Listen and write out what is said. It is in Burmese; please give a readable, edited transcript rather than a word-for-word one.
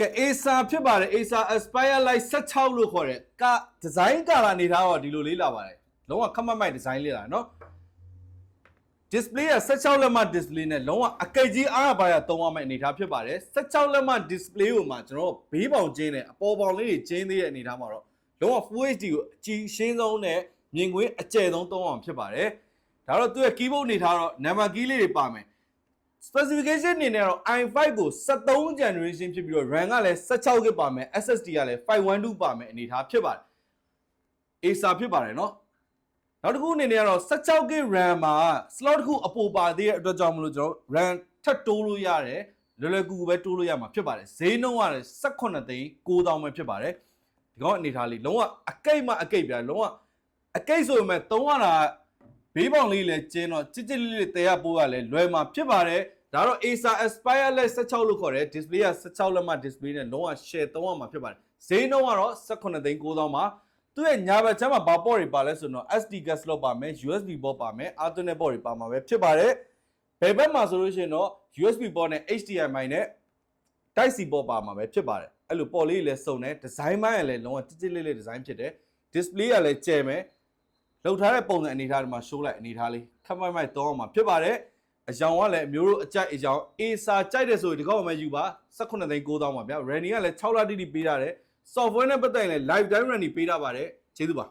ကဲ ASA ဖြစ်ပါတယ် ASA Aspire Light 16လို့ခေါ်တယ်ကဒီဇိုင်းကာလာနေထားတော့ဒီလိုလေးလာပါတယ်လုံးဝခက်မှတ်မိုက်ဒီဇိုင်းလေးလာနော် display က16လက်မ display နဲ့လုံးဝအကိတ်ကြီးအားပါရသုံးရမယ့်အနေထားဖြစ်ပါတယ်16လက်မ display ကိုမှကျွန်တော်ဘေးပေါင်ကျင်းနဲ့အပေါ်ပေါင်လေးတွေကျင်းသေးတဲ့အနေထားမှာတော့လုံးဝ Full HD ကိုအကြည့်ရှင်းဆုံးနဲ့မြင်ကွင်းအကျယ်ဆုံးသုံးအောင်ဖြစ်ပါတယ်ဒါတော့သူ့ရဲ့ keyboard အနေထားတော့ number key လေးတွေပါမယ် specification အနေနဲ့တော့ i5 ကို73 generation ဖြစ်ပြီးတော့ RAM ကလည်း 16GB ပါမယ် SSD ကလည်း512ပါမယ်အနေထားဖြစ်ပါတယ် ASA ဖြစ်ပါတယ်เนาะနောက်တစ်ခုအနေနဲ့ကတော့ 16GB RAM မှာ slot တစ်ခုအပိုပါသေးတဲ့အတွက်ကြောင့်မလို့ကျွန်တော် RAM ထပ်တိုးလို့ရတယ်လွယ်လွယ်ကူကူပဲတိုးလို့ရမှာဖြစ်ပါတယ်ဈေးနှုန်းကလည်း18သိန်း9000ပဲဖြစ်ပါတယ်ဒီကောင်အနေထားလေးလုံးဝအကိတ်မှအကိတ်ပြလုံးဝအကိတ်ဆိုပေမဲ့သုံးရတာဘေးပေါင်လေးလည်းကျင်းတော့ကြစ်ကြစ်လေးလေးတဲရပိုးရလဲလွယ်မှာဖြစ်ပါတယ်ဒါတော့ ASA Aspire Light 16လို့ခေါ်တယ် display က16လက်မ display နဲ့လုံးဝ share သုံးရမှာဖြစ်ပါတယ်ဈေးနှုန်းကတော့18သိန်း9000ပါသူ့ရဲ့ညာဘက်ချမ်းမှာဘာပေါ့တွေပါလဲဆိုတော့ SD card slot ပါမယ် USB port ပါမယ် Ethernet port တွေပါမှာပဲဖြစ်ပါတယ်ဘယ်ဘက်မှာဆိုလို့ရှိရင်တော့ USB port နဲ့ HDMI နဲ့ Type C port ပါမှာပဲဖြစ်ပါတယ်အဲ့လို port လေးလည်းစုံတယ်ဒီဇိုင်းပိုင်းကလည်းလုံးဝကြစ်ကြစ်လေးလေးဒီဇိုင်းဖြစ်တယ် display ကလည်းကျယ်မယ်လောက်ထားတဲ့ပုံစံအနေထားတွေမှာ show လိုက်အနေထားလေးခက်မိုက်မိုက်သုံးအောင်မှာဖြစ်ပါတယ်အကြောင်ကလည်းအမျိုးတို့အကြိုက်အကြောင် ASA ကြိုက်တယ်ဆိုရင်ဒီကောက်မှယူပါ18သိန်း9000ပါဗျာ Randy ကလည်း6လတိတိပေးထားတယ် software နဲ့ပတ်သက်ရင်လည်း lifetime Randy ပေးထားပါတယ်ကျေးဇူးပါ